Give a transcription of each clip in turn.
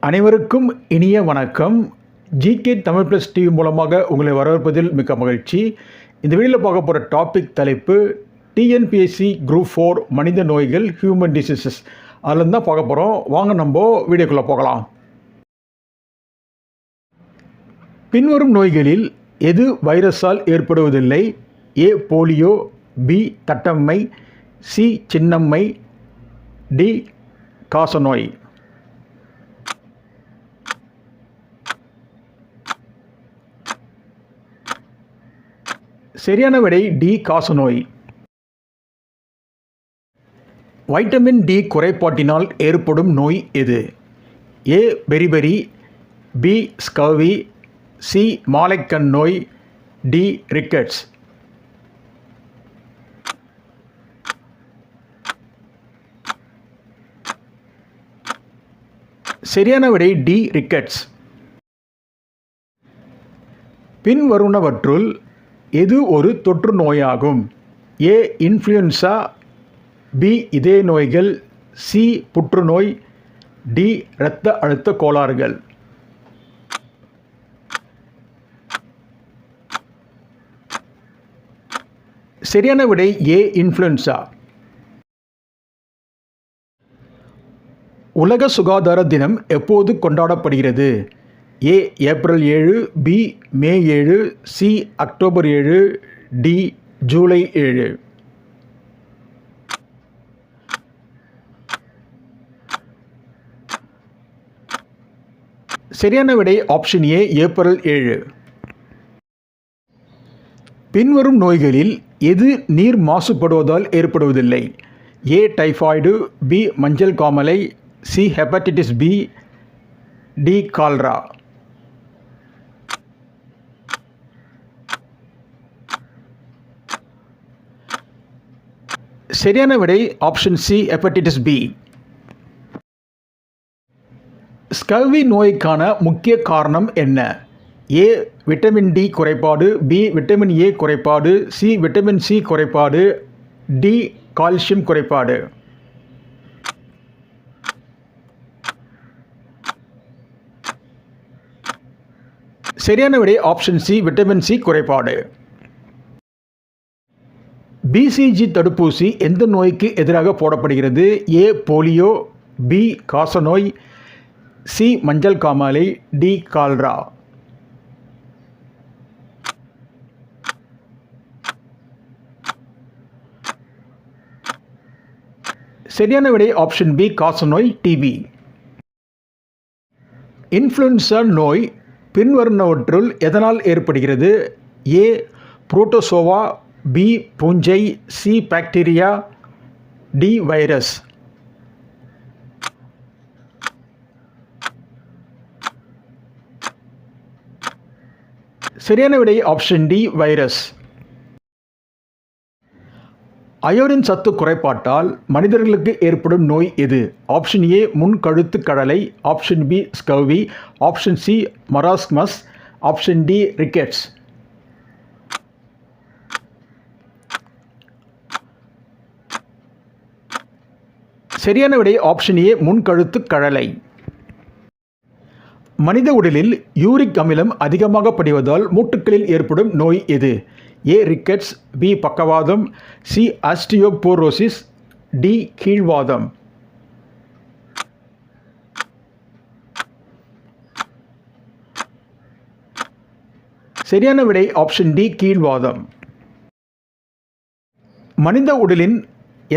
அனைவருக்கும் இனிய வணக்கம். ஜிகே தமிழ் ப்ளஸ் டிவி மூலமாக உங்களை வரவேற்பதில் மிக்க மகிழ்ச்சி. இந்த வீடியோவில் பார்க்க போகிற டாபிக் தலைப்பு டிஎன்பிஎஸ்சி குரூப் 4 மனித நோய்கள் ஹியூமன் டிசீசஸ். அதில் தான் பார்க்க போகிறோம். வாங்க நம்ம வீடியோக்குள்ளே போகலாம். பின்வரும் நோய்களில் எது வைரஸால் ஏற்படுவதில்லை? ஏ போலியோ, பி தட்டம்மை, சி சின்னம்மை, டி காசநோய். சரியான விடை டி காசநோய். வைட்டமின் டி குறைபாட்டினால் ஏற்படும் நோய் எது? ஏ பெரிபெரி, பி ஸ்கர்வி, சி மாலைக்கண் நோய், டி ரிக்கெட்ஸ். சரியான விடை டி ரிக்கெட்ஸ். பின்வருவனவற்றுள் எது ஒரு தொற்று நோயாகும்? ஏ இன்ஃப்ளூயன்சா, பி இதய நோய்கள், சி புற்றுநோய், டி இரத்த அழுத்த கோளாறுகள். சரியான விடை ஏ இன்ஃப்ளூயன்சா. உலக சுகாதார தினம் எப்போது கொண்டாடப்படுகிறது? ஏ ஏப்ரல் 7, பி மே 7, சி அக்டோபர் 7, டி ஜூலை 7. சரியான விடை ஆப்ஷன் ஏ ஏப்ரல் 7. பின்வரும் நோய்களில் எது நீர் மாசுபடுவதால் ஏற்படுவதில்லை? ஏ டைஃபாய்டு, பி மஞ்சள் காமாலை, C hepatitis B, D cholera. சரியான விடை option C hepatitis B. Scurvy நோய்க்கான முக்கிய காரணம் என்ன? ஏ விட்டமின் டி குறைபாடு, பி விட்டமின் ஏ குறைபாடு, சி விட்டமின் சி குறைபாடு, டி கால்சியம் குறைபாடு. சரியான விடை ஆப்ஷன் சி விட்டமின் சி குறைபாடு. பிசிஜி தடுப்பூசி எந்த நோய்க்கு எதிராக போடப்படுகிறது? ஏ போலியோ, பி காசநோய், சி மஞ்சள் காமாலை, டி கால்ரா. சரியான விடை ஆப்ஷன் பி காசநோய் டிபி. இன்ஃப்ளூயன்சா நோய் பின்வருவனவற்றுள் எதனால் ஏற்படுகிறது? ஏ புரோட்டோசோவா, பி பூஞ்சை, சி பாக்டீரியா, டி வைரஸ். சரியான விடை ஆப்ஷன் டி வைரஸ். அயோடின் சத்து குறைபாட்டால் மனிதர்களுக்கு ஏற்படும் நோய் எது? ஆப்ஷன் ஏ முன்கழுத்து கடலை, option B scurvy, option C marasmus, option D rickets. சரியான விடை ஆப்ஷன் ஏ முன்கழுத்து கடலை. மனித உடலில் யூரிக் அமிலம் அதிகமாக படிவதால் மூட்டுகளில் ஏற்படும் நோய் எது? ஏ ரிக்கெட்ஸ், பி பக்கவாதம், சி ஆஸ்டியோபோரோசிஸ், டி கீழ்வாதம். சரியான விடை ஆப்ஷன் டி கீழ்வாதம். மனித உடலின்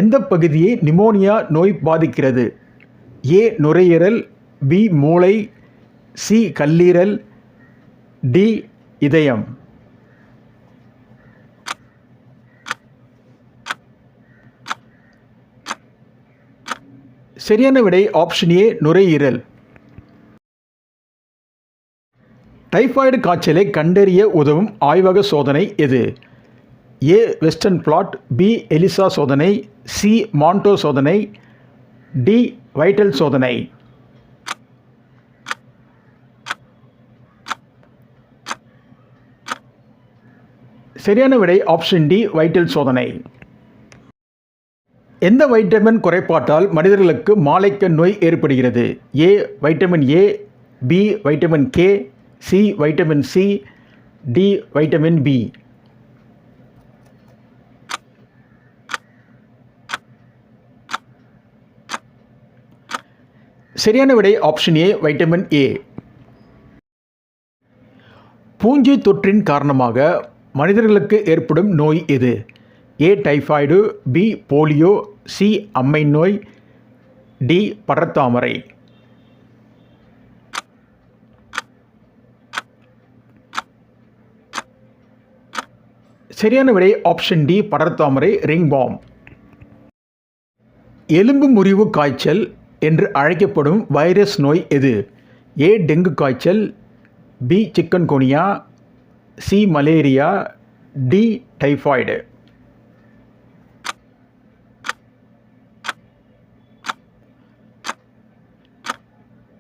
எந்த பகுதியை நிமோனியா நோய் பாதிக்கிறது? ஏ நுரையீரல், பி மூளை, சி கல்லீரல், டி இதயம். சரியான விடை ஆப்ஷன் ஏ நுரையீரல். டைபாய்டு காய்ச்சலை கண்டறிய உதவும் ஆய்வக சோதனை எது? ஏ வெஸ்டர்ன் பிளாட், பி எலிசா சோதனை, சி மாண்டோ சோதனை, டி வைட்டல் சோதனை. சரியான விடை ஆப்ஷன் டி வைட்டல் சோதனை. எந்த வைட்டமின் குறைபாட்டால் மனிதர்களுக்கு மாலைக்கண் நோய் ஏற்படுகிறது? A vitamin A, B vitamin K, C vitamin C, D vitamin B. சரியான விடை ஆப்ஷன் ஏ வைட்டமின் ஏ. பூஞ்சை தொற்றின் காரணமாக மனிதர்களுக்கு ஏற்படும் நோய் எது? ஏ டைஃபாய்டு, பி போலியோ, சி அம்மை நோய், டி படர்தாமரை. சரியான விடை ஆப்ஷன் டி படர்தாமரை, ரிங்வார்ம். எலும்பு முறிவு காய்ச்சல் என்று அழைக்கப்படும் வைரஸ் நோய் எது? ஏ டெங்கு காய்ச்சல், B chikungunya, C malaria, D typhoid.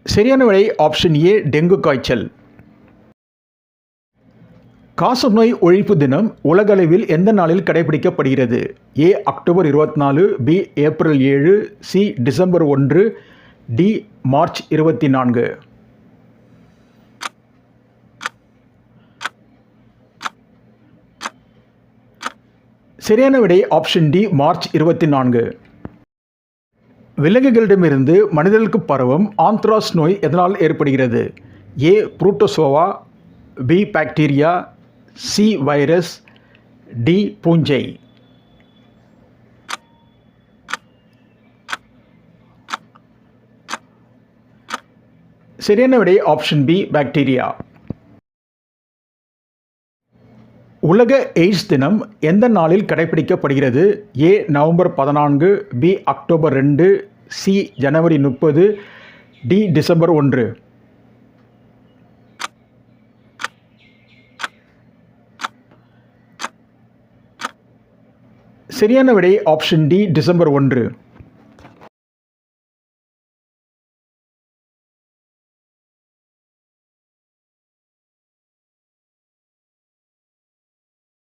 சரியான விடை ஆப்ஷன் ஏ டெங்கு காய்ச்சல். காசநோய் ஒழிப்பு தினம் உலகளவில் எந்த நாளில் கடைபிடிக்கப்படுகிறது? A October 24, B April 7, C December 1, D March 24. சரியான விடை ஆப்ஷன் டி மார்ச் 24. விலங்குகளிடமிருந்து மனிதர்களுக்கு பரவும் ஆந்த்ராக்ஸ் நோய் எதனால் ஏற்படுகிறது? A protozoa, B bacteria, C virus, D பூஞ்சை. சரியான விடை ஆப்ஷன் பி பாக்டீரியா. உலக எய்ட்ஸ் தினம் எந்த நாளில் கடைபிடிக்கப்படுகிறது? A November 14, B October 2, C ஜனவரி 30, டி டிசம்பர் 1. சரியான விடை ஆப்ஷன் டி டிசம்பர் 1.